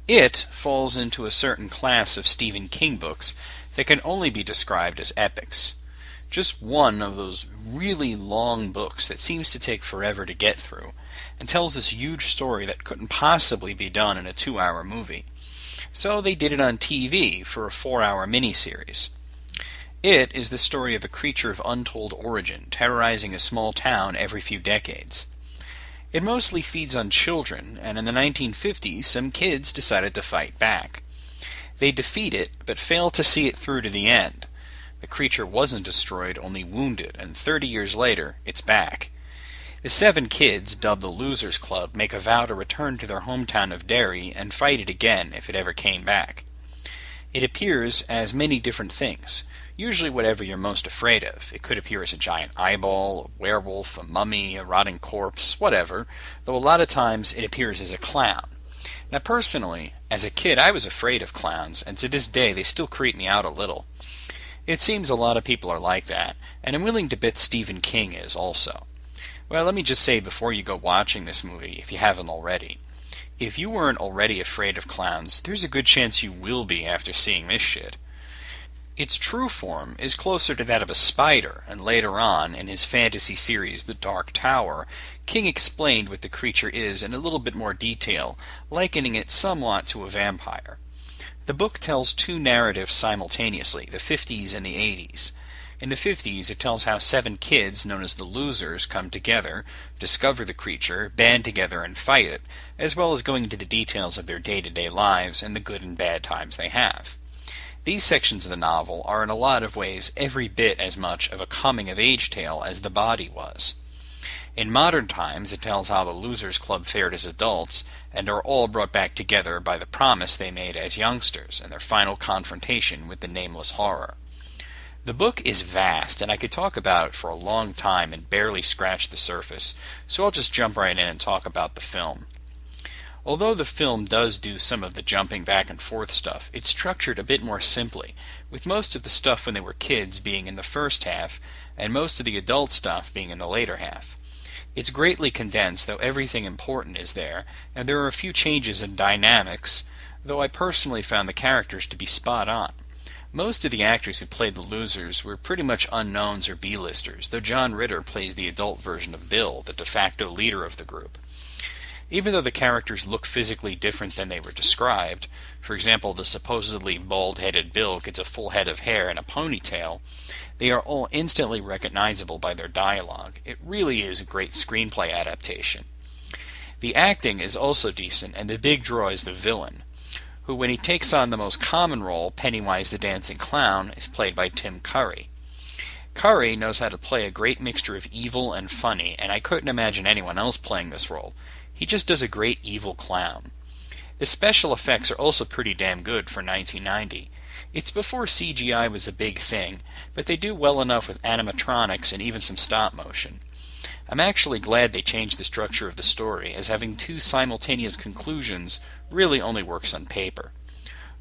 It falls into a certain class of Stephen King books that can only be described as epics. Just one of those really long books that seems to take forever to get through, and tells this huge story that couldn't possibly be done in a 2-hour movie. So they did it on TV for a 4-hour miniseries. It is the story of a creature of untold origin, terrorizing a small town every few decades. It mostly feeds on children, and in the 1950s some kids decided to fight back. They defeat it, but fail to see it through to the end. The creature wasn't destroyed, only wounded, and 30 years later, it's back. The 7 kids, dubbed the Losers Club, make a vow to return to their hometown of Derry and fight it again if it ever came back. It appears as many different things, usually whatever you're most afraid of. It could appear as a giant eyeball, a werewolf, a mummy, a rotting corpse, whatever, though a lot of times it appears as a clown. Now personally, as a kid I was afraid of clowns, and to this day they still creep me out a little. It seems a lot of people are like that, and I'm willing to bet Stephen King is also. Well, let me just say before you go watching this movie, if you haven't already, if you weren't already afraid of clowns, there's a good chance you will be after seeing this shit. Its true form is closer to that of a spider, and later on, in his fantasy series The Dark Tower, King explained what the creature is in a little bit more detail, likening it somewhat to a vampire. The book tells 2 narratives simultaneously, the 50s and the 80s. In the 50s, it tells how 7 kids, known as the Losers, come together, discover the creature, band together and fight it, as well as going into the details of their day-to-day lives and the good and bad times they have. These sections of the novel are in a lot of ways every bit as much of a coming-of-age tale as The Body was. In modern times, it tells how the Losers Club fared as adults, and are all brought back together by the promise they made as youngsters and their final confrontation with the nameless horror. The book is vast, and I could talk about it for a long time and barely scratch the surface, so I'll just jump right in and talk about the film. Although the film does do some of the jumping back and forth stuff, it's structured a bit more simply, with most of the stuff when they were kids being in the first half, and most of the adult stuff being in the later half. It's greatly condensed, though everything important is there, and there are a few changes in dynamics, though I personally found the characters to be spot on. Most of the actors who played the Losers were pretty much unknowns or B-listers, though John Ritter plays the adult version of Bill, the de facto leader of the group. Even though the characters look physically different than they were described, for example, the supposedly bald-headed Bill gets a full head of hair and a ponytail, they are all instantly recognizable by their dialogue. It really is a great screenplay adaptation. The acting is also decent, and the big draw is the villain, who, when he takes on the most common role, Pennywise the Dancing Clown, is played by Tim Curry. Curry knows how to play a great mixture of evil and funny, and I couldn't imagine anyone else playing this role. He just does a great evil clown. The special effects are also pretty damn good for 1990. It's before CGI was a big thing, but they do well enough with animatronics and even some stop motion. I'm actually glad they changed the structure of the story, as having 2 simultaneous conclusions really only works on paper.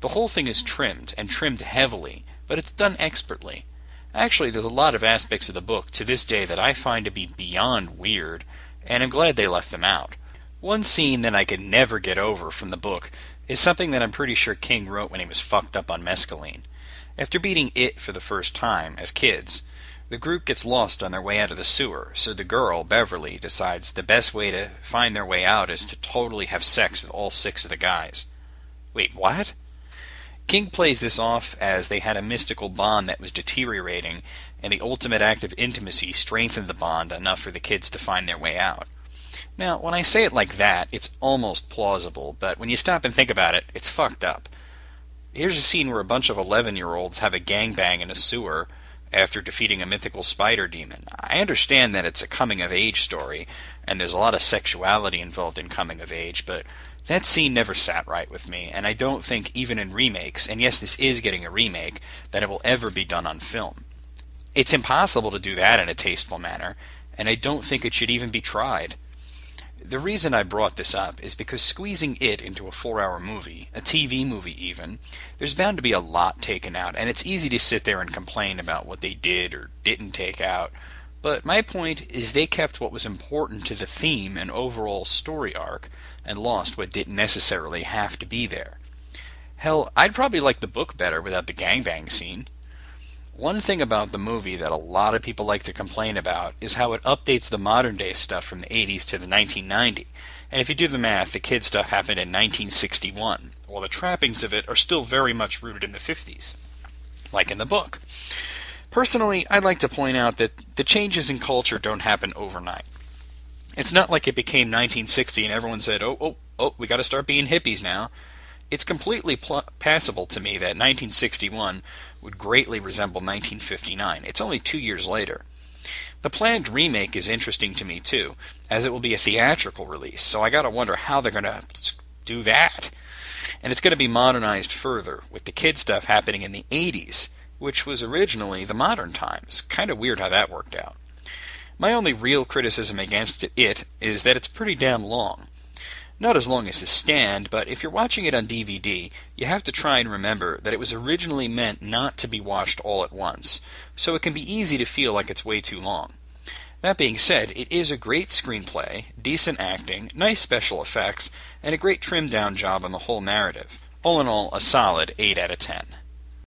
The whole thing is trimmed, and trimmed heavily, but it's done expertly. Actually, there's a lot of aspects of the book to this day that I find to be beyond weird, and I'm glad they left them out. One scene that I could never get over from the book is something that I'm pretty sure King wrote when he was fucked up on mescaline. After beating it for the first time, as kids, the group gets lost on their way out of the sewer, so the girl, Beverly, decides the best way to find their way out is to totally have sex with all 6 of the guys. Wait, what? King plays this off as they had a mystical bond that was deteriorating, and the ultimate act of intimacy strengthened the bond enough for the kids to find their way out. Now, when I say it like that, it's almost plausible, but when you stop and think about it, it's fucked up. Here's a scene where a bunch of 11-year-olds have a gangbang in a sewer after defeating a mythical spider demon. I understand that it's a coming-of-age story, and there's a lot of sexuality involved in coming-of-age, but that scene never sat right with me, and I don't think even in remakes, and yes, this is getting a remake, that it will ever be done on film. It's impossible to do that in a tasteful manner, and I don't think it should even be tried. The reason I brought this up is because squeezing it into a 4-hour movie, a TV movie even, there's bound to be a lot taken out, and it's easy to sit there and complain about what they did or didn't take out, But my point is they kept what was important to the theme and overall story arc and lost what didn't necessarily have to be there. Hell, I'd probably like the book better without the gangbang scene. One thing about the movie that a lot of people like to complain about is how it updates the modern day stuff from the 80s to the 1990. And if you do the math, the kid stuff happened in 1961, while the trappings of it are still very much rooted in the 50s, like in the book. Personally, I'd like to point out that the changes in culture don't happen overnight. It's not like it became 1960 and everyone said, oh, we gotta start being hippies now. It's completely passable to me that 1961 would greatly resemble 1959. It's only 2 years later. The planned remake is interesting to me too, as it will be a theatrical release, so I gotta wonder how they're gonna do that. And it's gonna be modernized further, with the kid stuff happening in the 80s, which was originally the modern times. Kind of weird how that worked out. My only real criticism against it is that it's pretty damn long. Not as long as The Stand, but if you're watching it on DVD, you have to try and remember that it was originally meant not to be watched all at once, so it can be easy to feel like it's way too long. That being said, it is a great screenplay, decent acting, nice special effects, and a great trimmed down job on the whole narrative. All in all, a solid 8 out of 10.